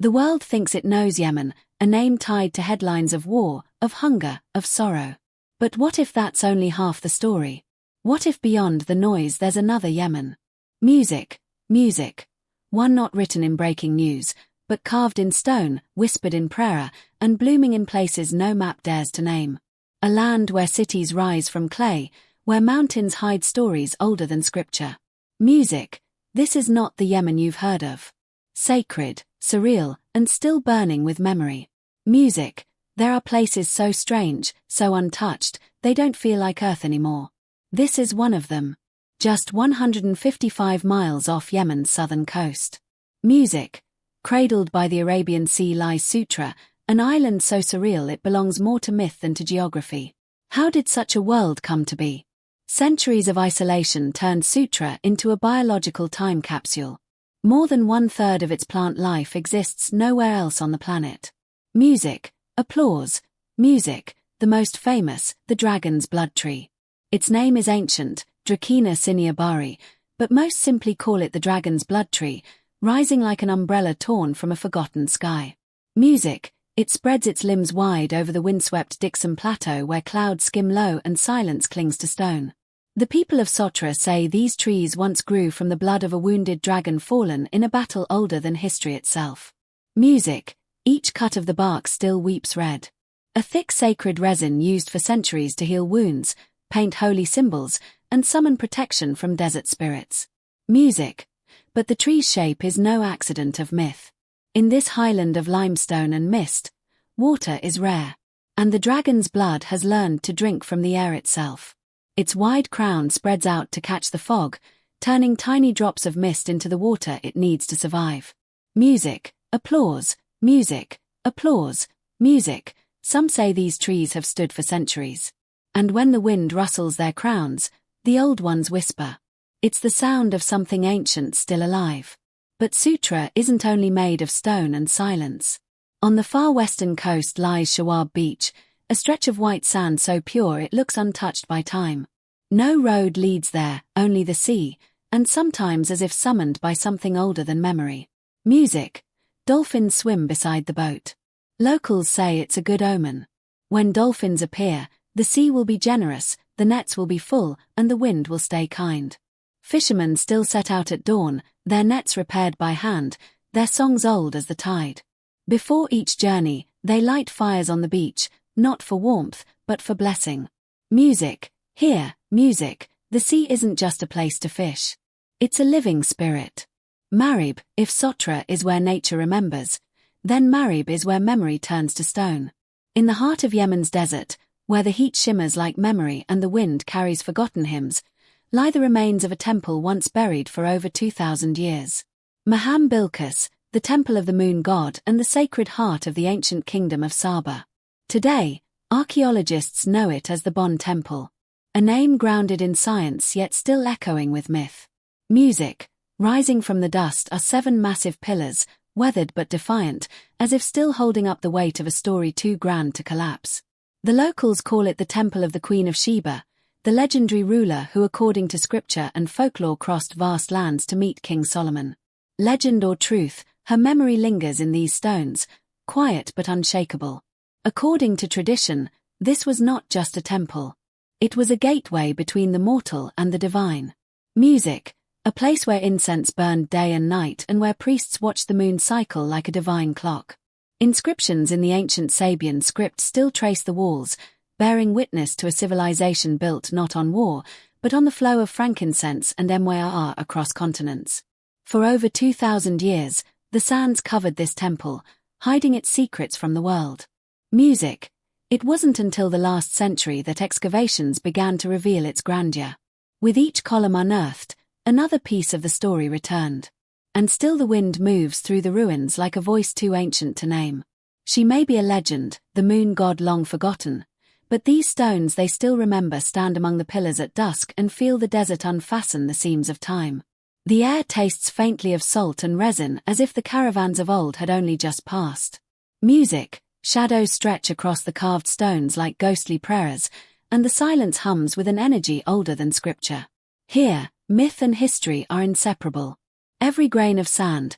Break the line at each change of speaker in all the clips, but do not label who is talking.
The world thinks it knows Yemen, a name tied to headlines of war, of hunger, of sorrow. But what if that's only half the story? What if beyond the noise there's another Yemen? Music, music. One not written in breaking news, but carved in stone, whispered in prayer, and blooming in places no map dares to name. A land where cities rise from clay, where mountains hide stories older than scripture. Music, this is not the Yemen you've heard of. Sacred, surreal, and still burning with memory. Music, there are places so strange, so untouched, they don't feel like Earth anymore. This is one of them. Just 155 miles off Yemen's southern coast. Music, cradled by the Arabian Sea lies Socotra, an island so surreal it belongs more to myth than to geography. How did such a world come to be? Centuries of isolation turned Socotra into a biological time capsule. More than 1/3 of its plant life exists nowhere else on the planet. Music, applause, music, the most famous, the dragon's blood tree. Its name is ancient, Dracena Bari, but most simply call it the dragon's blood tree, rising like an umbrella torn from a forgotten sky. Music, it spreads its limbs wide over the windswept Dixon Plateau where clouds skim low and silence clings to stone. The people of Socotra say these trees once grew from the blood of a wounded dragon fallen in a battle older than history itself. Music, each cut of the bark still weeps red. A thick sacred resin used for centuries to heal wounds, paint holy symbols, and summon protection from desert spirits. Music, but the tree's shape is no accident of myth. In this highland of limestone and mist, water is rare, and the dragon's blood has learned to drink from the air itself. Its wide crown spreads out to catch the fog, turning tiny drops of mist into the water it needs to survive. Music, applause, music, applause, music. Some say these trees have stood for centuries. And when the wind rustles their crowns, the old ones whisper. It's the sound of something ancient still alive. But Socotra isn't only made of stone and silence. On the far western coast lies Shawab Beach, a stretch of white sand so pure it looks untouched by time. No road leads there, only the sea, and sometimes as if summoned by something older than memory. Music, dolphins swim beside the boat. Locals say it's a good omen. When dolphins appear, the sea will be generous, the nets will be full, and the wind will stay kind. Fishermen still set out at dawn, their nets repaired by hand, their songs old as the tide. Before each journey, they light fires on the beach, not for warmth, but for blessing. Music, here, music, the sea isn't just a place to fish. It's a living spirit. Marib, if Socotra is where nature remembers, then Marib is where memory turns to stone. In the heart of Yemen's desert, where the heat shimmers like memory and the wind carries forgotten hymns, lie the remains of a temple once buried for over 2,000 years. Maham Bilqis, the temple of the moon god and the sacred heart of the ancient kingdom of Saba. Today, archaeologists know it as the Bon Temple, a name grounded in science yet still echoing with myth. Music, rising from the dust are 7 massive pillars, weathered but defiant, as if still holding up the weight of a story too grand to collapse. The locals call it the Temple of the Queen of Sheba, the legendary ruler who according to scripture and folklore crossed vast lands to meet King Solomon. Legend or truth, her memory lingers in these stones, quiet but unshakable. According to tradition, this was not just a temple. It was a gateway between the mortal and the divine. Music, a place where incense burned day and night and where priests watched the moon cycle like a divine clock. Inscriptions in the ancient Sabian script still trace the walls, bearing witness to a civilization built not on war, but on the flow of frankincense and myrrh across continents. For over 2,000 years, the sands covered this temple, hiding its secrets from the world. Music, it wasn't until the last century that excavations began to reveal its grandeur. With each column unearthed, another piece of the story returned. And still the wind moves through the ruins like a voice too ancient to name. She may be a legend, the moon god long forgotten, but these stones they still remember stand among the pillars at dusk and feel the desert unfasten the seams of time. The air tastes faintly of salt and resin as if the caravans of old had only just passed. Music, shadows stretch across the carved stones like ghostly prayers, and the silence hums with an energy older than scripture. Here, myth and history are inseparable. Every grain of sand,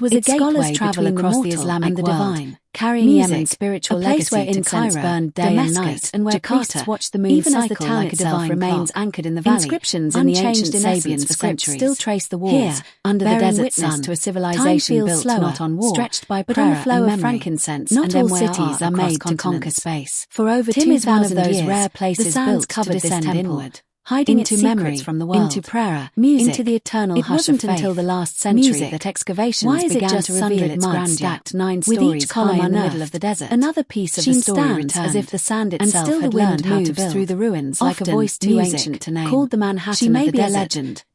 It was a gateway travel across the Islamic and the divine, carrying Yemen's spiritual legacy where incense burned day and night, and where priests watched the moon even cycle as the town like itself remains anchored in the valley. Inscriptions in the ancient Sabian script still trace the walls, here, under the desert sun, to a civilization built not on war, stretched by prayer but on the flow of frankincense. Not all cities are made to conquer space. For over 2,000 years, rare places built to descend inward, hiding into memory from the world, into prayer, music, into the eternal hush of faith. It wasn't until the last century that excavations began to reveal its grandeur, stacked 9 stories with each column high in the middle of the desert. Another piece of the story returned, as if the sand itself had learned how to build through the ruins, like a voice too ancient to name. Called the Manhattan she may be a legend,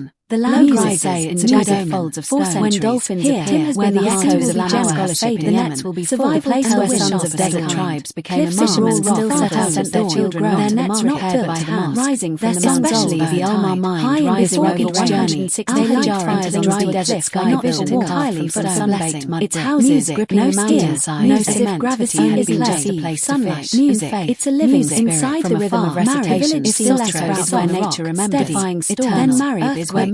Yemen. The land rises in gigantic folds of stone. When dolphins appear, where the echoes of our scholarship in Yemen will be the place where sons of desert tribes became a fishermen still set out sent their children. Their nets not built by hand, rising from the mountains, especially the Omar mine, rising over 160 fires on the dry desert sky, built entirely for sunbaked mud. Its houses gripping the mountainside, no cement, gravity had been just a place to fish. Music, it's a living spirit. Inside the rhythm of recitation, Socotra is where nature remembers. Defying storms, then married is where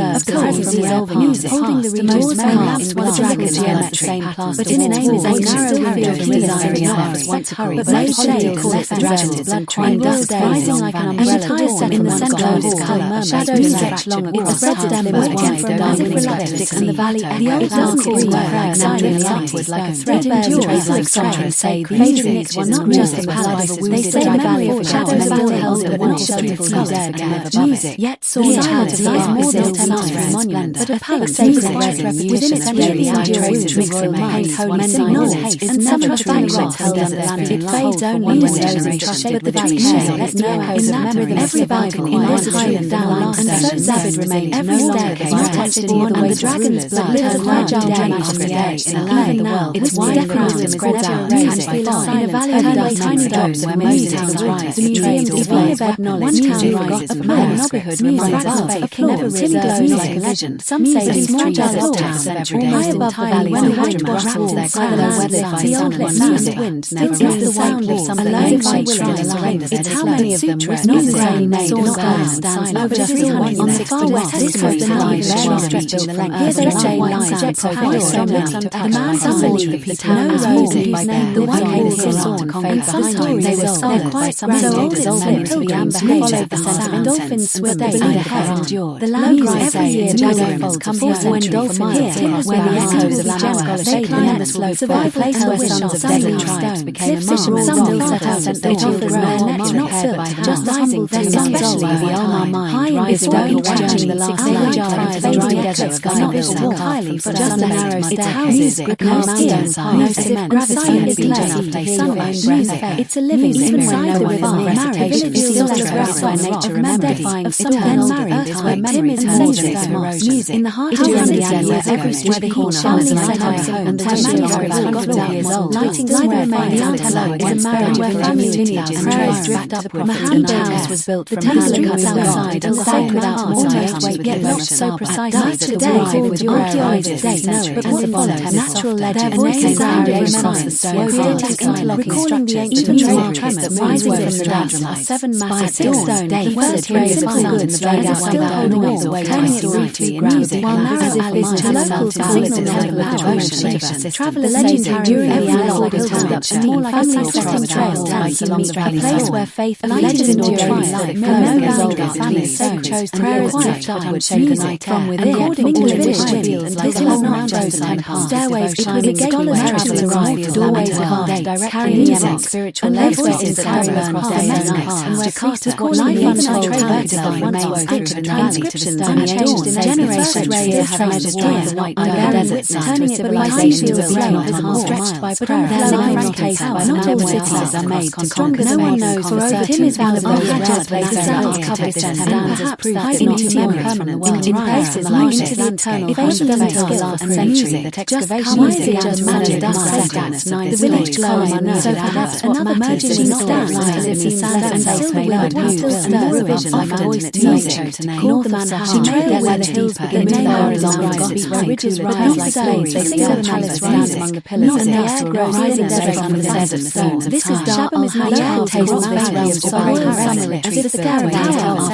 serves the presence dissolving music, holding the region's past with dragon's geometry, but in its walls a narrow window of the desiring lives once hurried, but made shades left gradual blood crying dust rising like an umbrella in the centre of its colour, shadows stretch long across, spreads its embers wide, diamond ecliptics in the valley, the old market square extending upward like a thread, endures like Socotra say the music was not just the palace, they say the valley of shadows still held the one shelter from dead. music, yet sought out as lies more than temporary monument, but a palace sacred within its beauty traces royal minds, knowledge is never perfection held under land. It fades only when those but the tree shade lets no echoes of memory. Every balcony in this highland down, and so Zabid remained every staircase protected more the dragon's blood turned fragile damage of the day in a land the world. Its wide crown is never raised by in a valley of tiny drops where most towns rise. The museum displays bed knowledge rises of manhood reminds us of applause. Timid glows like a legend. Some say these fragile towns high above the valley when the wind rattles their crown. The old music wind never rains. The sound of something by shrines. It's how many of them with no granny named not stands over 300 on the far west. This was the night stretching the length. Here they say lines so high so many. The man summoned the town music by name. The white walls are sawn fade behind. They were solid by some stages old pilgrims who followed the sound. Dolphins swim beneath the head. The land cries every year jaguars come forth when dolphins here where the echoes of Gems they climb the slope where the place where sons of desert tribes became a marvel. Some still set out and they offers their nets not built, just rising from especially the Alma mine rising over watching the last age of dry desert sky not highly but just a narrow staircase with no mountains no cement gravity has been clay sunlight breath it's a living even when no one is married is illustrated by nature remembering of eternal married is where memory turns to music in the heart of the every street corner has an home and the manuscript years old lighting somewhere remains hello is a marriage where family lineage and prayers drift up Muhammad house was built from hand cut outside and sank without almost weight yet not so precisely that today with archaeologists know it and the natural legend and voices creating interlocking structures even more tremors rising from the landslides 7 massive stone the first rays of sun in the blade are still holding all the way turning it to music while narrow alleys to locals signal the devotion travellers legendary during every local pilgrimage and more like a sunset trail dance along the valley place where faith legends endure life no boundaries families chose prayers quiet upward shaken night from within according to the village reveals like a whole not just stairways between scholars travel arrive doorways of art carrying Yemen spiritual legends that carry across their nights and where Jakarta life untold divine remains stick in the transcriptions and changed in generations rays have measured the white desert turning civilization to a stretched by prayer their case by not all cities are made to conquer no one knows for over Tim is valid of Hajjaz places are covered stands as proof that not human permanent in places like into the eternal faith doesn't last and century that excavation music just magic the village glows so that's what matters in stands as if the sand and silver word still stirs vision like a voice to music called the Manhattan trail where the hills begin to far along where ridges rise like slaves they sing the palace stands among the pillars and the air grows rising desert from the desert stones this is Shabam is magical taste of valley of summer as if the stairway tower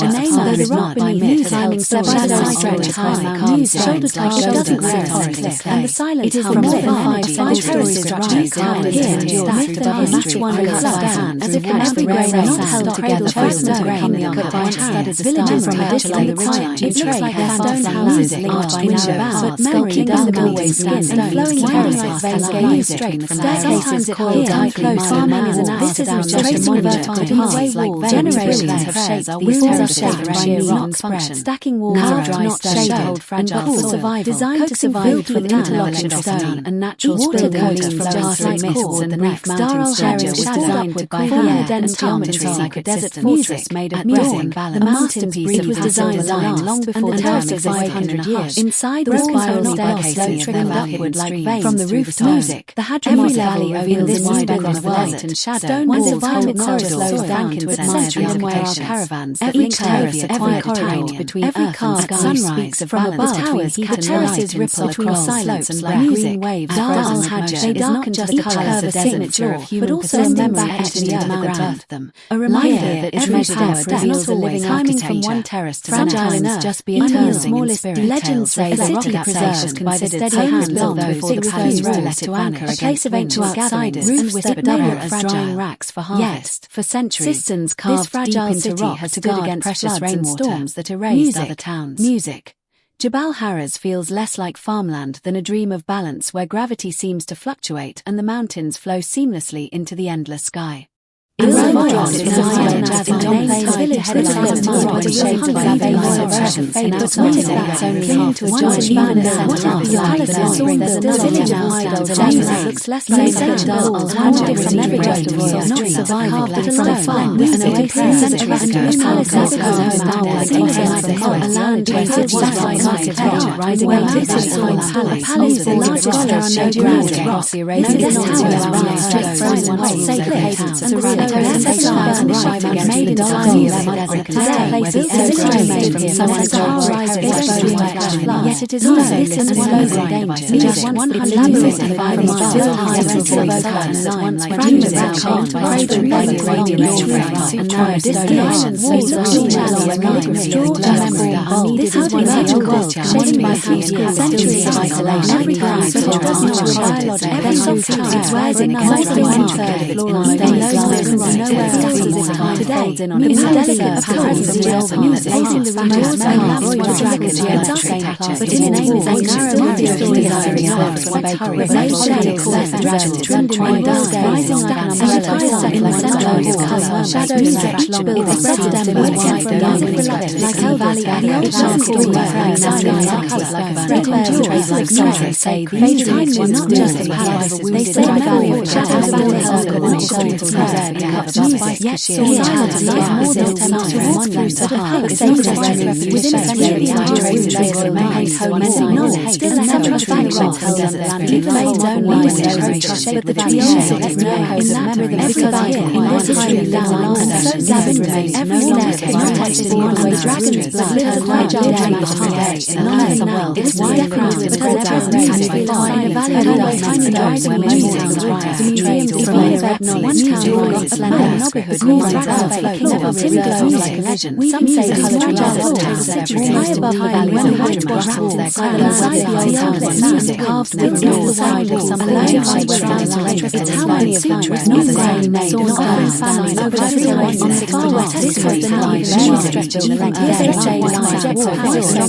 a name though the rock beneath climbing shadows stretch high shoulder to shoulder doesn't sit on a cliff and the silence hum more than five terraces rise carved here myth and history one cuts down as if every grain not held together by stone come the cut by hands villages from a distance the quiet it looks like their stone houses linked by narrow but memory doesn't always skin and flowing terraces veins gain straight from staircases coiled high close farming is an this isn't just a monument in the way walls generations have shaped these terraces by sheer rock function stacking walls are dry shade hold fragile soil designed to survive with interlocking stone and natural water coated from darkling mists and brief mountain stretches designed to cool the dense geometry like a desert fortress made of music the masterpiece was designed long before the terraces of 500 years inside the spiral staircase trickled upward like veins from the rooftop music the Hadramawt valley reveals this wide open of light and shadow stone walls hold corridors down to its century and where our caravans every terrace every corridor between every car at sunrise from above towers the terraces ripple between silence and green waves dark Hajj they darken just the colour of the signature of human but also a memory etched into the birthed them a reminder that every tower reveals a living climbing from one terrace to fragile in earth just be eternal smallest legends say the city preserved by the steady hands of those before the palace rose to anchor a place of ancient outsiders and whispered double as drying racks for harvest for centuries cisterns carved deep into rock has stood against precious rainwater storms that erased other towns music Jabal Harraz feels less like farmland than a dream of balance where gravity seems to fluctuate and the mountains flow seamlessly into the endless sky. In
lost in the island as in names of village headlines with the shape of Zabel's oppressions and outside that's only half to a giant man in the centre of the palace bring the village idols and looks less like a dolls handed from every great royal not surviving but from afar and oasis centuries palaces a land painted white architecture rising out of the palace the largest there are no grounds across the Arabian straight frozen holes cadence and real made in tiny places made from someone's yet it is also listen and danger just 100 elaborate and vibrant still high fragments of chant cradled by the radiant and narrow distillation walls of shallow and calligraphy this is one magical shaped by centuries of isolation every glass of biological every soft it's rising rising one-third today in delicate apparel from real music placing the most royal dragons but in name is a narrow with no shades left trimmed in white rising like an umbrella in the centre of colour shadows stretch long its spread like Hell Valley and the old story like a thread endures like sunrise say these times were not just the palace they say the valley of shadows and Helga shoulders red music yet silence lies more than attempt to wander to the heart is sacred refuge within a century traces remains many knowledge still a central faction held under the land even made only when they but the beyond has no hope of memory because here in this highly down so gathered remains every staircase not tested in one way dragon's blood turned fragile dragons today in the world it's wide crowded but the down raised by a valley tiny dogs where museums trade divine of knowledge rises slender neighborhood like a vision some say the colour high above the valley when the whitewash walls their silence music halved never the side of some large it's harmony of language not the same name not families over everyone on the far west this was the night stretching the length of the day subjects of voice a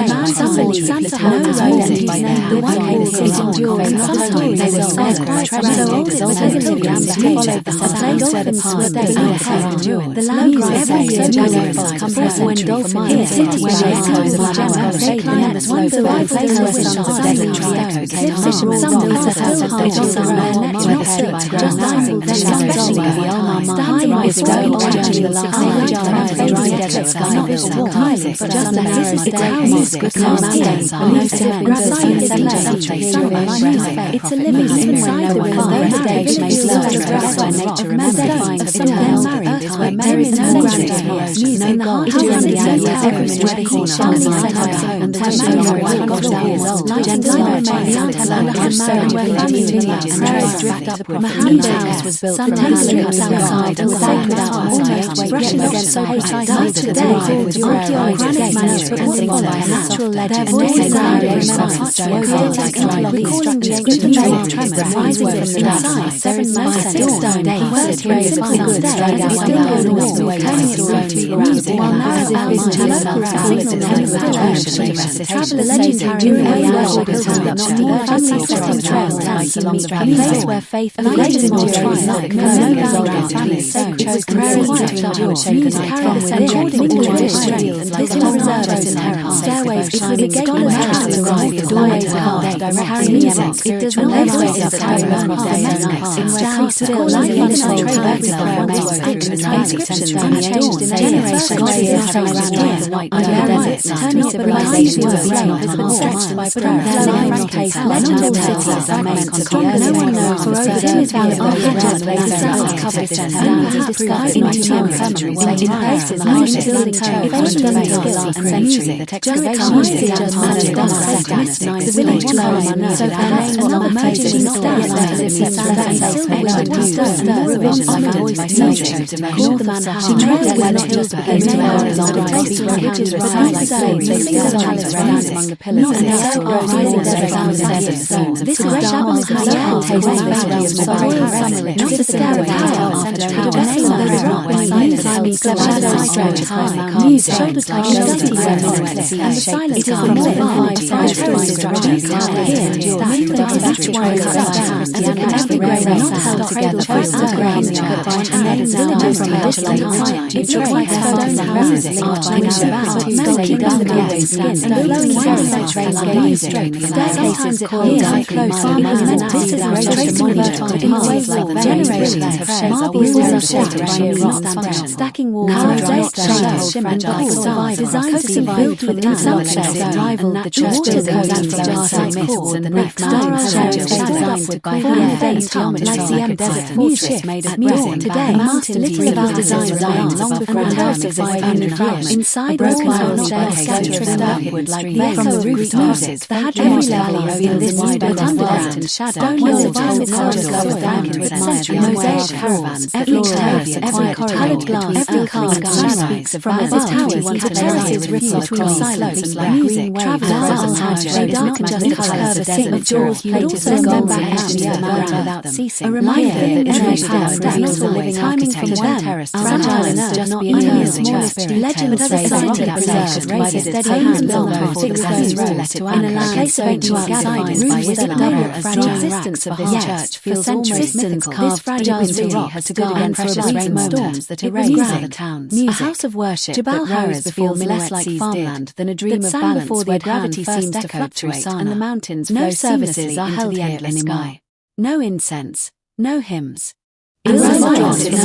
man suddenly Santa knows identity the white walls it endures not only they were scared so old it was as pilgrims to follow the place where the past days endured the land cries every year January comes when dolphins here city where the echoes of Hadramawt they climb the slope of the place where sons of desert tree fishermen some still hold on the rare nets not slipped just rising then especially the Alma high is going journey the last age dry desert sky not warm but just a narrow day good calm days no cement it's a living inside the river the stage makes love where nature remembers of still married is where there is no grandeur music God is the hours where the corner and the memory goes down years old gentle and drift up Maham's was built from outside and sacred almost brushing against so high today with archaeologists manuscripts and natural legend voices recalling the ancient tremors rising from the inside 7 months dawn days periods of sun drag out still goes away turning its own around while now as if his local signal travel legendary during a worship is not more family setting trails along the place where faith and legend endures like no boundaries chose prayers to endure shaken carry the according to tradition like a reserved inherent stairways shine the gate and the right the doorways are directing music it does not always have time of day and night in where still like untold inscriptions unchanged in generation years so grand the white deserts turning civilization to a flame stretched by prayer their line case legendary cities are made stronger no one knows for over 2,000 years places covered and discovered into centuries in places large building church and music that excavation is just magic the village lies so their names are not merging in stars and revisions like a voice called the man she treads where not just begins to wear along the place where bridges rise like flames they sing the palace rise among the pillars and so rising desert zones this is Shabbos local taste boundaries of summer not a stairway the name of the rock where silent climbing shadows stretch high music shoulders like dusty and the silence
it is
calm
the more
of
vivid
terrorist structures here, that's why sounds and every grain of sand together for stone and then villagers from distance. It looks like stone houses arched by about melting down the guy's skin and blowing houses trains music. Staircases coiled down close to the mountain. This is rotating vertical paths like the generations have shaped. Marble walls are shaped by sheer rock, stacking walls are not shimmer and bubble designed to be built with insulated rivaled the church buildings and the passing myths and brick stones designed by hand like the desert fortress made of music. Today, master little about designs long before terraces of 500 years. Inside broken iron shells scattered upward like the echo of Greek music. The Hadramawt Valley reveals this wide underground and shadow. Stone walls hold corridors of frankincense, mosaic caravans, every terrace, every coloured glass, every carved speaks from above. The terraces ripple between silence and music. Travellers on Hajj dark and just colours of desert of jaws plated to gold and edged to the ground without ceasing. A reminder that every power does not a living architect to one terrace. Fragile and just not eternal. The legend says the city preserved by the steady hands on the 6 let to in a place of ancient gatherings by double as the existence of this church feels almost mythical. This fragile city has stood against precious rainstorms that erase other towns. A house of worship that rose feels less like farmland than a dream of balance where gravity seems to fluctuate and the mountains flow services are held here anymore. No incense, no hymns. In some places, it's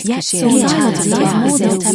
Yes, it is also just one not just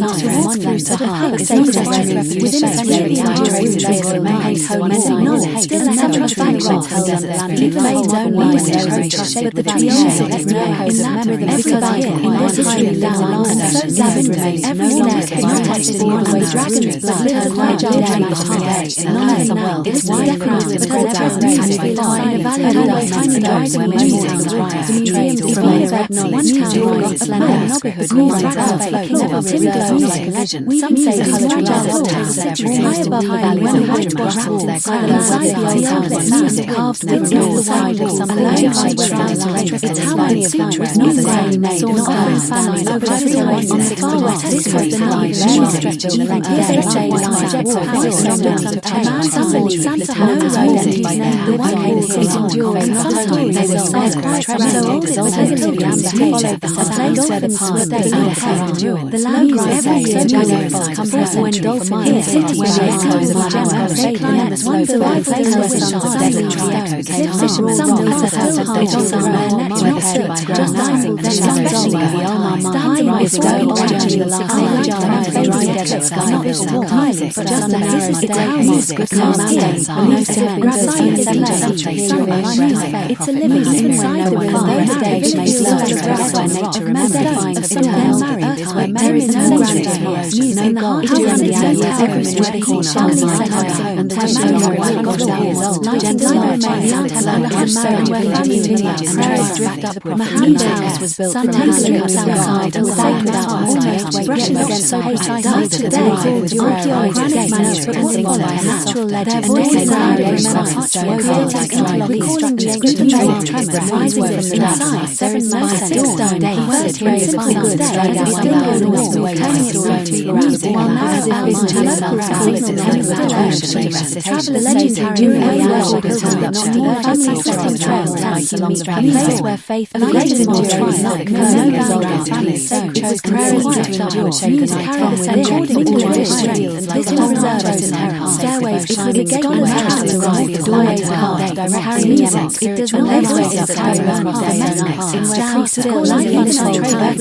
one this is one but its name is it's a living inside the those days may slow where nature remains is where there is no gravity, music, no God, everywhere the corner and the was built from outside and sacred outside, brushing against so tight
Today, archaeologists reporting on by natural legends, recalling the ancient tremors rising from the inside. 7 stone days, simple goods dragged out by the wall, turning its story to music, while narrative business travelers legendary during a place where faith and greatest endurance like no boundaries, chose prairie to endure, music carried the centuries into tradition, and this was reserved in her stairways. It was a gateway to arrive the doorways of heart, direct music. It does not exist as a caravan of domestics. In where still life untold trade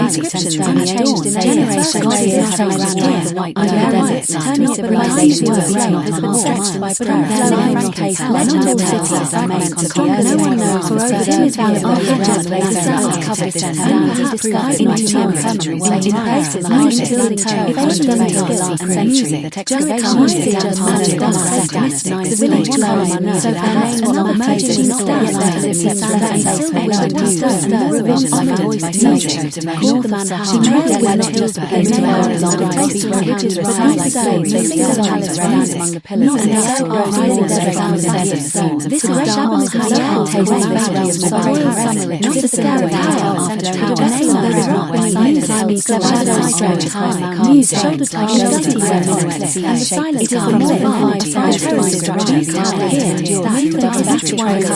inscriptions unchanged in generations around the white desert, turning civilization to a flame visible by prayer. Case legendary cities are made stronger. No one knows for over 2,000 years covered stands disguised in places large building churches and century that excavations the village closed, so their names were not places not called the man she trailed when the hills began to rise on the place where ridges rise like flames, they sing the palace rise among the pillars and so rising desert. This is Dark has tasted realms of royal summer, not the scare of power, a name that is not when silence held shadows stretch high, music, shoulder to shoulder, and the silence it is the more five terraces structures each one is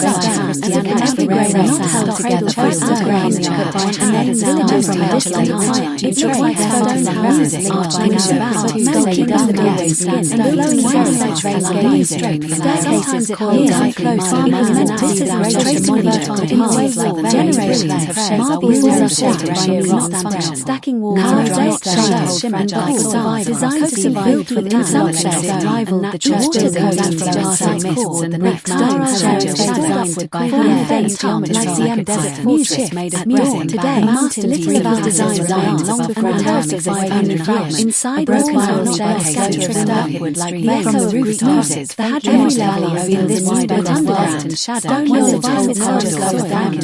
and every grain not held together first the grain and then villages from highlight it requires stones and music melody down the gates and blowing heritage music staircases coiled like close this is trace monument in ways like generations have shaped marbles are shattered by new rock stacking walls shimmered like stars designed to survive with insect rival the church to the coast from dark mists and next stars designed with by hand like the Yemen desert fortress made of dawn today master little of our designs long before houses of 500 years inside broken shells scattered upward like veins from the rooftops the Hadramawt valley over this wide underground and shadow stone walls hold corridors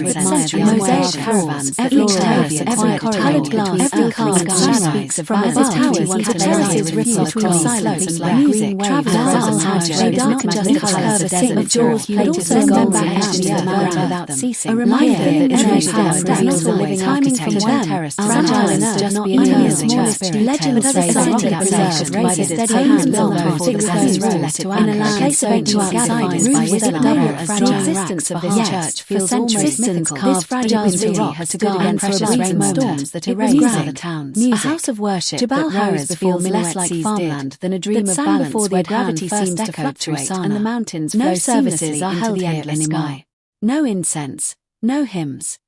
with centuries mosaic caravans every terrace every coloured glass every car speaks of from above the terraces ripple across silence and music travellers al-Hajj is not just a curve of sin of jaws but also gold back out to the ground without ceasing a reminder that every step is not all living timing from one terrace fragile enough just be eternal legends say the city preserved by the steady hands on the big stones let it in a case of ancient outsiders by its double fragile existence of this church feels almost mythical this fragile city has stood against precious rainstorms that erase the towns a house of worship that rose before less like farmland than a dream of balance where gravity seems to fluctuate and the mountains flow services are held here in sky. No incense, no hymns,